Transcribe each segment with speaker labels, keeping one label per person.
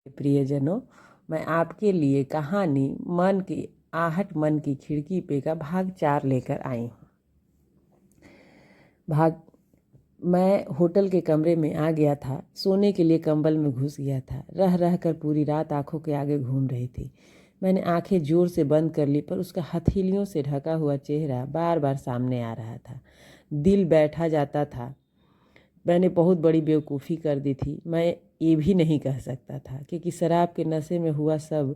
Speaker 1: प्रियजनों, मैं आपके लिए कहानी मन की आहट मन की खिड़की पे का भाग 4 लेकर आई हूँ। मैं होटल के कमरे में आ गया था। सोने के लिए कंबल में घुस गया था। रह रह कर पूरी रात आंखों के आगे घूम रही थी। मैंने आंखें जोर से बंद कर ली, पर उसका हथेलियों से ढका हुआ चेहरा बार बार सामने आ रहा था। दिल बैठा जाता था। मैंने बहुत बड़ी बेवकूफ़ी कर दी थी। मैं ये भी नहीं कह सकता था क्योंकि शराब के नशे में हुआ सब,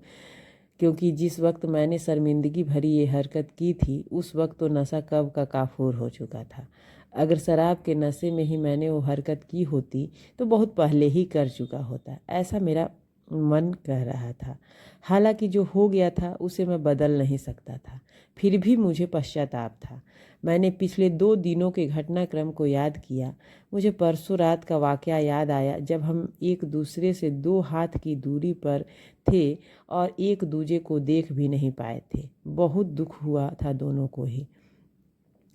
Speaker 1: क्योंकि जिस वक्त मैंने शर्मिंदगी भरी ये हरकत की थी उस वक्त तो नशा कब का काफूर हो चुका था। अगर शराब के नशे में ही मैंने वो हरकत की होती तो बहुत पहले ही कर चुका होता, ऐसा मेरा मन कह रहा था। हालांकि जो हो गया था उसे मैं बदल नहीं सकता था, फिर भी मुझे पश्चाताप था। मैंने पिछले 2 दिनों के घटनाक्रम को याद किया। मुझे परसों रात का वाक़या याद आया जब हम एक दूसरे से 2 हाथ की दूरी पर थे और एक दूजे को देख भी नहीं पाए थे। बहुत दुख हुआ था दोनों को ही।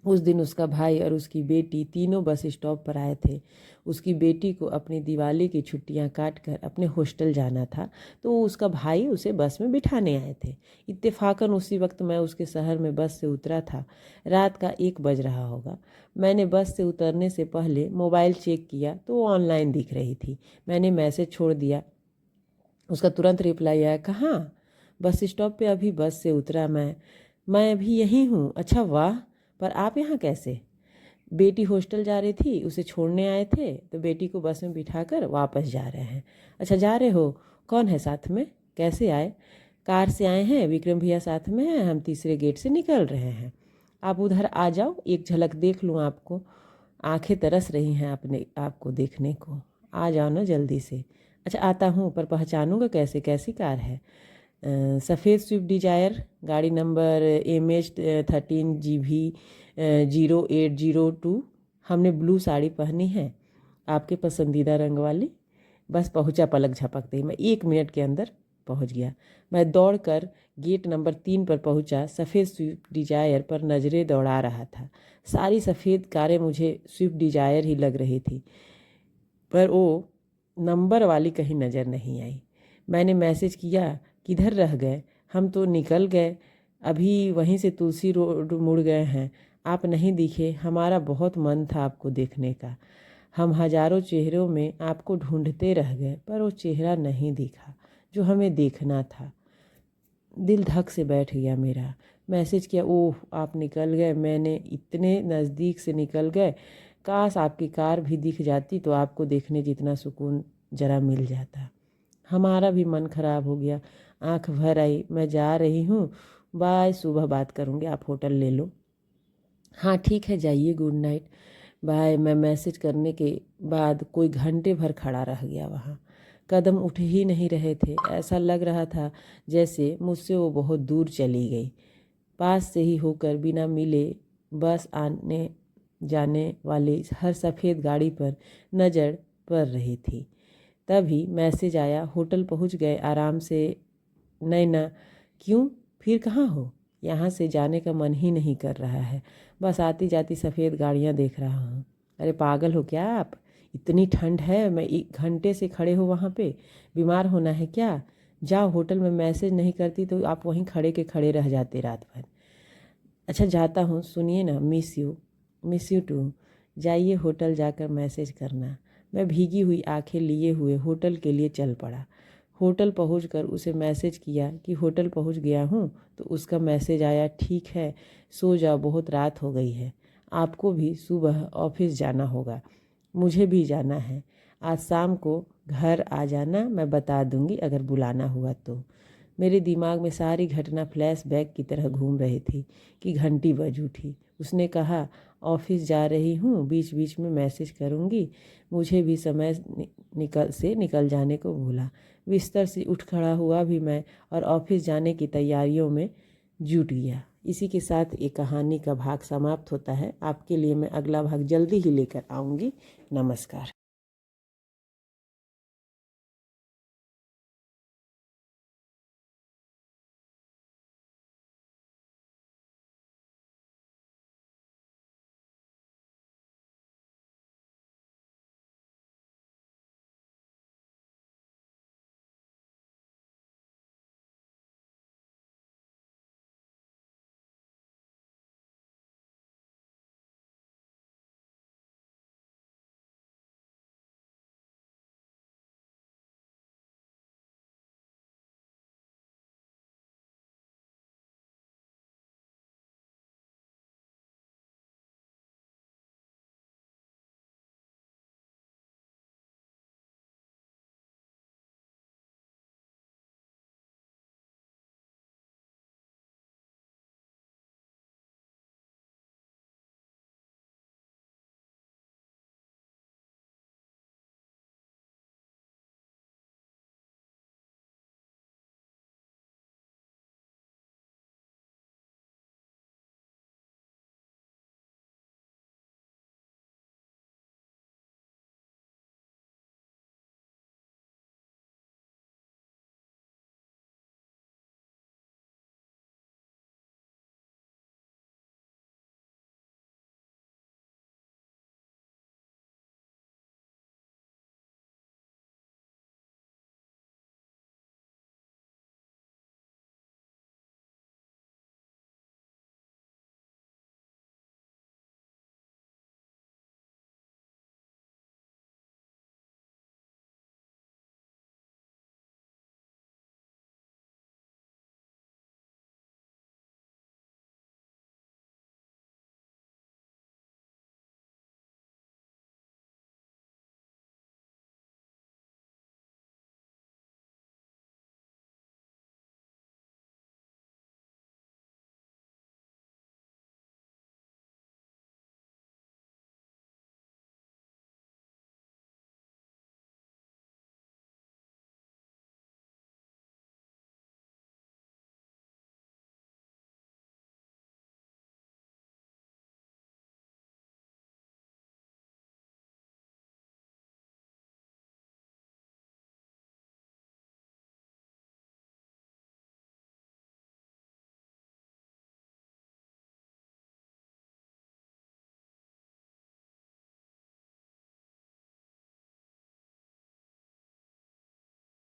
Speaker 1: उस दिन उसका भाई और उसकी बेटी तीनों बस स्टॉप पर आए थे। उसकी बेटी को अपनी दिवाली की छुट्टियां काट कर अपने हॉस्टल जाना था, तो उसका भाई उसे बस में बिठाने आए थे। इत्तेफाकन उसी वक्त मैं उसके शहर में बस से उतरा था। रात का 1 बज रहा होगा। मैंने बस से उतरने से पहले मोबाइल चेक किया तो वो ऑनलाइन दिख रही थी। मैंने मैसेज छोड़ दिया। उसका तुरंत रिप्लाई आया, कहाँ? बस स्टॉप पे अभी बस से उतरा मैं अभी यहीं हूँ। अच्छा वाह, पर आप यहाँ कैसे? बेटी हॉस्टल जा रही थी, उसे छोड़ने आए थे, तो बेटी को बस में बिठाकर वापस जा रहे हैं। अच्छा जा रहे हो? कौन है साथ में? कैसे आए? कार से आए हैं, विक्रम भैया साथ में हैं, हम तीसरे गेट से निकल रहे हैं। आप उधर आ जाओ, एक झलक देख लूँ आपको। आंखें तरस रही हैं अपने आपको देखने को। आ जाओ ना जल्दी से। अच्छा आता हूँ, पर पहचानूंगा कैसे? कैसी कार है? सफ़ेद स्विफ्ट डिजायर, गाड़ी नंबर MH13 GB 0802। हमने ब्लू साड़ी पहनी है, आपके पसंदीदा रंग वाली। बस पहुंचा पलक झपकते ही। मैं 1 मिनट के अंदर पहुंच गया। मैं दौड़कर गेट नंबर 3 पर पहुंचा। सफ़ेद स्विफ्ट डिजायर पर नज़रें दौड़ा रहा था। सारी सफ़ेद कारें मुझे स्विफ्ट डिजायर ही लग रही थी, पर वो नंबर वाली कहीं नज़र नहीं आई। मैंने मैसेज किया, किधर रह गए? हम तो निकल गए, अभी वहीं से तुलसी रोड मुड़ गए हैं। आप नहीं दिखे। हमारा बहुत मन था आपको देखने का। हम हजारों चेहरों में आपको ढूंढते रह गए, पर वो चेहरा नहीं दिखा जो हमें देखना था। दिल धक से बैठ गया मेरा। मैसेज किया, ओह आप निकल गए। मैंने इतने नज़दीक से निकल गए। काश आपकी कार भी दिख जाती तो आपको देखने जितना सुकून जरा मिल जाता। हमारा भी मन खराब हो गया। आंख भर आई। मैं जा रही हूँ, बाय, सुबह बात करूँगी, आप होटल ले लो। हाँ ठीक है, जाइए, गुड नाइट, बाय। मैं मैसेज करने के बाद कोई घंटे भर खड़ा रह गया वहाँ। कदम उठ ही नहीं रहे थे। ऐसा लग रहा था जैसे मुझसे वो बहुत दूर चली गई। पास से ही होकर बिना मिले बस आने जाने वाली हर सफ़ेद गाड़ी पर नज़र पड़ रही थी। तभी मैसेज आया, होटल पहुंच गए आराम से। नैना, क्यों, फिर कहाँ हो? यहाँ से जाने का मन ही नहीं कर रहा है। बस आती जाती सफ़ेद गाड़ियाँ देख रहा हूँ। अरे पागल हो क्या आप? इतनी ठंड है, मैं 1 घंटे से खड़े हो वहाँ पे। बीमार होना है क्या? जाओ, होटल में मैसेज नहीं करती तो आप वहीं खड़े के खड़े रह जाते रात भर। अच्छा जाता हूँ, सुनिए ना, मिस यू टू। जाइए, होटल जाकर मैसेज करना। मैं भीगी हुई आंखें लिए हुए होटल के लिए चल पड़ा। होटल पहुंचकर उसे मैसेज किया कि होटल पहुंच गया हूं, तो उसका मैसेज आया, ठीक है, सो जाओ, बहुत रात हो गई है। आपको भी सुबह ऑफिस जाना होगा, मुझे भी जाना है। आज शाम को घर आ जाना, मैं बता दूंगी अगर बुलाना हुआ तो। मेरे दिमाग में सारी घटना फ्लैशबैक की तरह घूम रही थी कि घंटी बज उठी। उसने कहा, ऑफिस जा रही हूँ, बीच बीच में मैसेज करूँगी। मुझे भी समय निकल जाने को भूला। बिस्तर से उठ खड़ा हुआ भी मैं और ऑफिस जाने की तैयारियों में जुट गया। इसी के साथ ये कहानी का भाग समाप्त होता है। आपके लिए मैं अगला भाग जल्दी ही लेकर आऊँगी। नमस्कार।